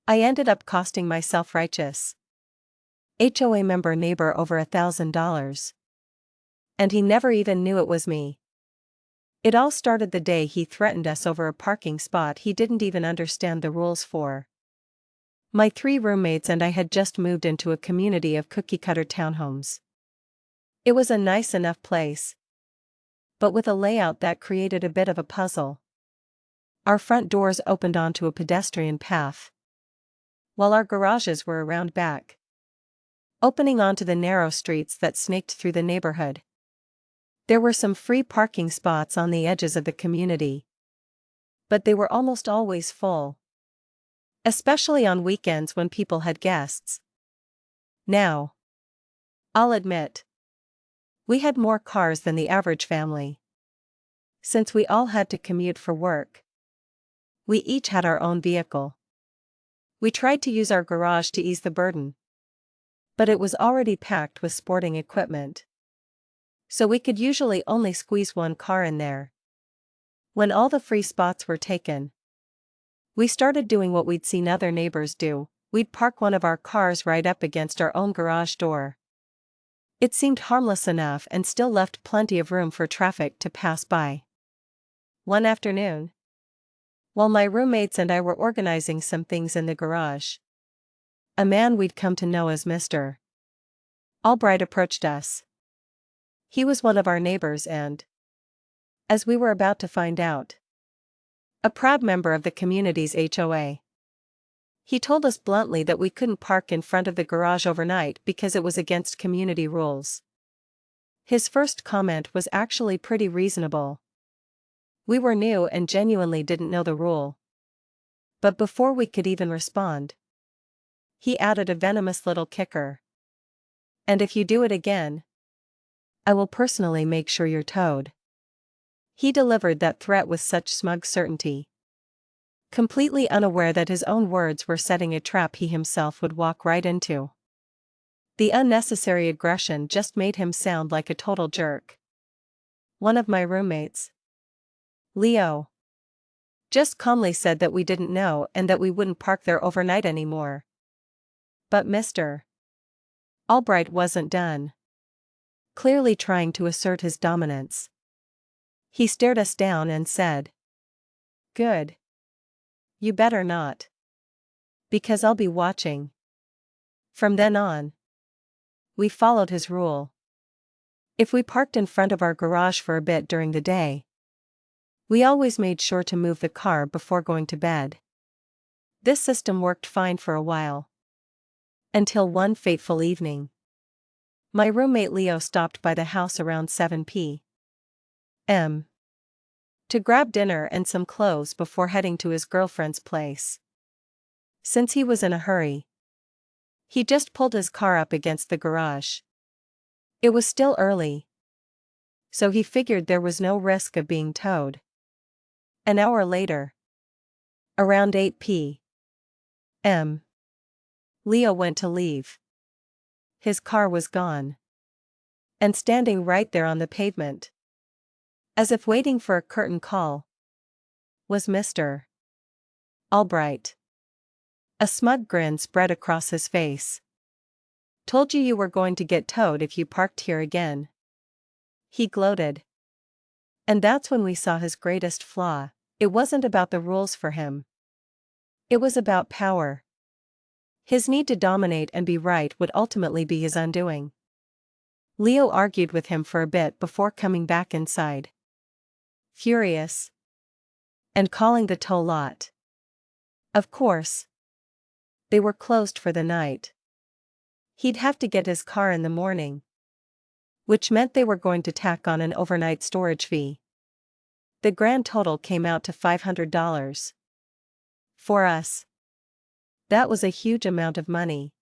I ended up costing my self-righteous HOA member neighbor over $1,000. And he never even knew it was me. It all started the day he threatened us over a parking spot he didn't even understand the rules for. My 3 roommates and I had just moved into a community of cookie-cutter townhomes. It was a nice enough place, but with a layout that created a bit of a puzzle. Our front doors opened onto a pedestrian path, while our garages were around back, opening onto the narrow streets that snaked through the neighborhood. There were some free parking spots on the edges of the community, but they were almost always full, especially on weekends when people had guests. Now, I'll admit, we had more cars than the average family. Since we all had to commute for work, we each had our own vehicle. We tried to use our garage to ease the burden, but it was already packed with sporting equipment, so we could usually only squeeze one car in there. When all the free spots were taken, we started doing what we'd seen other neighbors do. We'd park one of our cars right up against our own garage door. It seemed harmless enough and still left plenty of room for traffic to pass by. One afternoon, while my roommates and I were organizing some things in the garage, a man we'd come to know as Mr. Albright approached us. He was one of our neighbors and, as we were about to find out, a proud member of the community's HOA. He told us bluntly that we couldn't park in front of the garage overnight because it was against community rules. His first comment was actually pretty reasonable. We were new and genuinely didn't know the rule. But before we could even respond, he added a venomous little kicker. "And if you do it again, I will personally make sure you're towed." He delivered that threat with such smug certainty, completely unaware that his own words were setting a trap he himself would walk right into. The unnecessary aggression just made him sound like a total jerk. One of my roommates, Leo, just calmly said that we didn't know and that we wouldn't park there overnight anymore. But Mr. Albright wasn't done, clearly trying to assert his dominance. He stared us down and said, "Good. You better not. Because I'll be watching." From then on, we followed his rule. If we parked in front of our garage for a bit during the day, we always made sure to move the car before going to bed. This system worked fine for a while, until one fateful evening. My roommate Leo stopped by the house around 7 p.m. to grab dinner and some clothes before heading to his girlfriend's place. Since he was in a hurry, he just pulled his car up against the garage. It was still early, so he figured there was no risk of being towed. An hour later, around 8 p.m., Leo went to leave. His car was gone. And standing right there on the pavement, as if waiting for a curtain call, was Mr. Albright. A smug grin spread across his face. "Told you were going to get towed if you parked here again," he gloated. And that's when we saw his greatest flaw. It wasn't about the rules for him. It was about power. His need to dominate and be right would ultimately be his undoing. Leo argued with him for a bit before coming back inside, furious, and calling the tow lot. Of course, they were closed for the night. He'd have to get his car in the morning, which meant they were going to tack on an overnight storage fee. The grand total came out to $500. For us, that was a huge amount of money.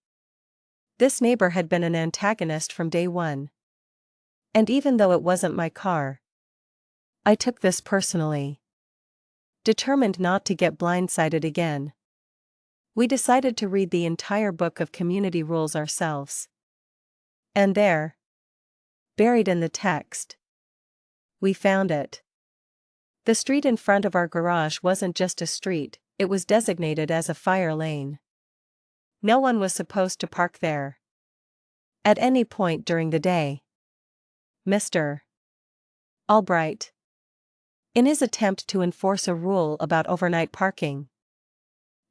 This neighbor had been an antagonist from day one. And even though it wasn't my car, I took this personally. Determined not to get blindsided again, we decided to read the entire book of community rules ourselves. And there, buried in the text, we found it. The street in front of our garage wasn't just a street, it was designated as a fire lane. No one was supposed to park there at any point during the day. Mr. Albright, in his attempt to enforce a rule about overnight parking,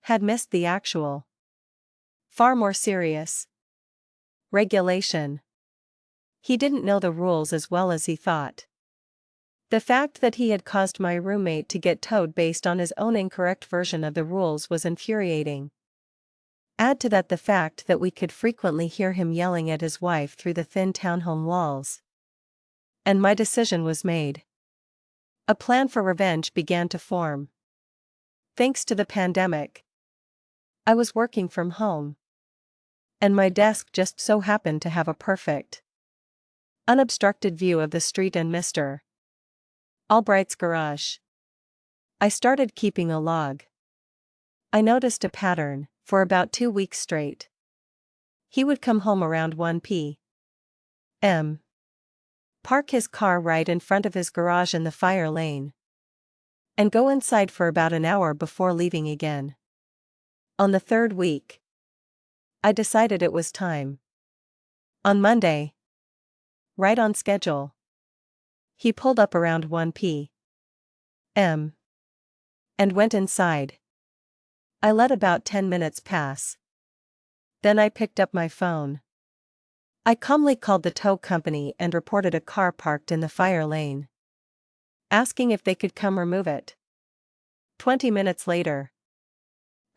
had missed the actual, far more serious regulation. He didn't know the rules as well as he thought. The fact that he had caused my roommate to get towed based on his own incorrect version of the rules was infuriating. Add to that the fact that we could frequently hear him yelling at his wife through the thin townhome walls. And my decision was made. A plan for revenge began to form. Thanks to the pandemic, I was working from home, and my desk just so happened to have a perfect, unobstructed view of the street and Mr. Albright's garage. I started keeping a log. I noticed a pattern. For about 2 weeks straight, he would come home around 1 p.m., park his car right in front of his garage in the fire lane, and go inside for about an hour before leaving again. On the 3rd week, I decided it was time. On Monday, right on schedule, he pulled up around 1 p.m. and went inside. I let about 10 minutes pass. Then I picked up my phone. I calmly called the tow company and reported a car parked in the fire lane, asking if they could come remove it. 20 minutes later,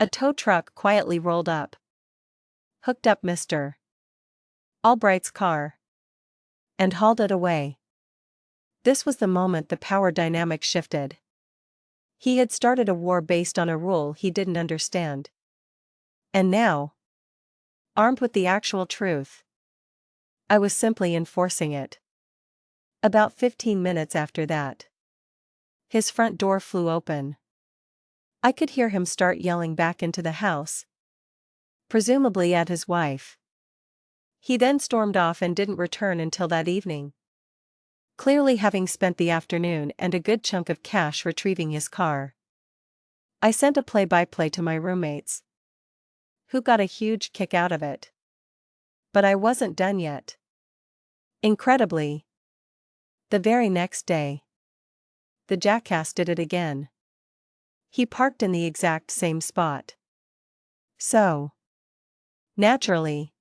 a tow truck quietly rolled up, hooked up Mr. Albright's car, and hauled it away. This was the moment the power dynamic shifted. He had started a war based on a rule he didn't understand. And now, armed with the actual truth, I was simply enforcing it. About 15 minutes after that, his front door flew open. I could hear him start yelling back into the house, presumably at his wife. He then stormed off and didn't return until that evening, clearly having spent the afternoon and a good chunk of cash retrieving his car. I sent a play-by-play to my roommates, who got a huge kick out of it. But I wasn't done yet. Incredibly, the very next day, the jackass did it again. He parked in the exact same spot. So, naturally,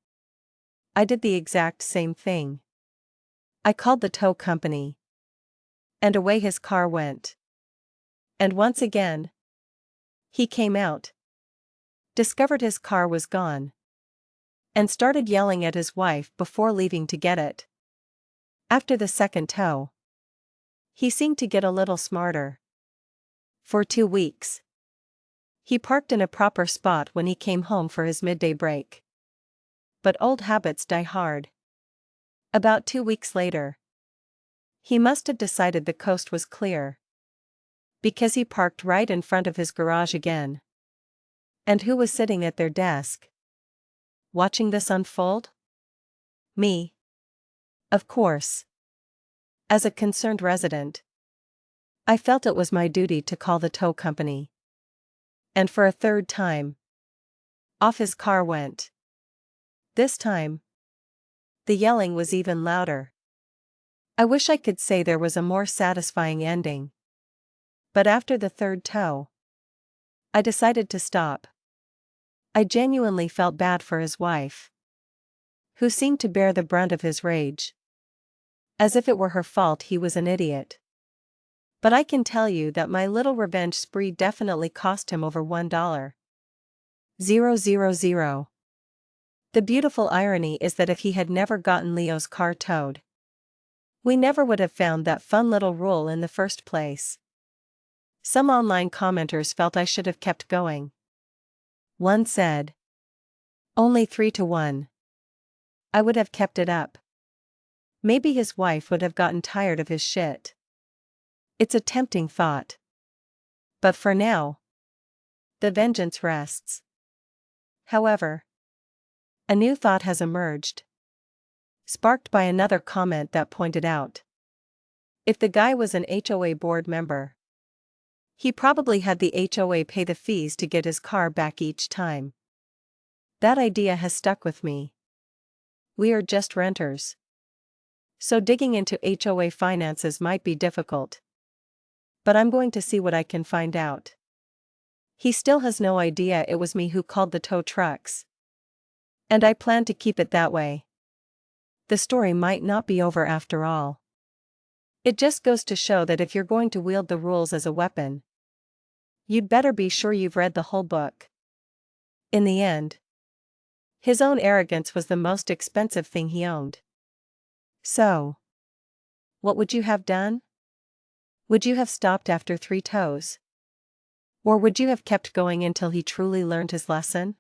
I did the exact same thing. I called the tow company, and away his car went. And once again, he came out, discovered his car was gone, and started yelling at his wife before leaving to get it. After the second tow, he seemed to get a little smarter. For 2 weeks, he parked in a proper spot when he came home for his midday break. But old habits die hard. About 2 weeks later, he must have decided the coast was clear, because he parked right in front of his garage again. And who was sitting at their desk, watching this unfold? Me. Of course. As a concerned resident, I felt it was my duty to call the tow company. And for a third time, off his car went. This time, the yelling was even louder. I wish I could say there was a more satisfying ending. But after the third tow, I decided to stop. I genuinely felt bad for his wife, who seemed to bear the brunt of his rage, as if it were her fault he was an idiot. But I can tell you that my little revenge spree definitely cost him over $1,000. The beautiful irony is that if he had never gotten Leo's car towed, we never would have found that fun little rule in the first place. Some online commenters felt I should have kept going. One said, "Only 3-1. I would have kept it up. Maybe his wife would have gotten tired of his shit." It's a tempting thought. But for now, the vengeance rests. However, a new thought has emerged, sparked by another comment that pointed out, if the guy was an HOA board member, he probably had the HOA pay the fees to get his car back each time. That idea has stuck with me. We are just renters. So digging into HOA finances might be difficult. But I'm going to see what I can find out. He still has no idea it was me who called the tow trucks. And I plan to keep it that way. The story might not be over after all. It just goes to show that if you're going to wield the rules as a weapon, you'd better be sure you've read the whole book. In the end, his own arrogance was the most expensive thing he owned. So, what would you have done? Would you have stopped after 3 tows? Or would you have kept going until he truly learned his lesson?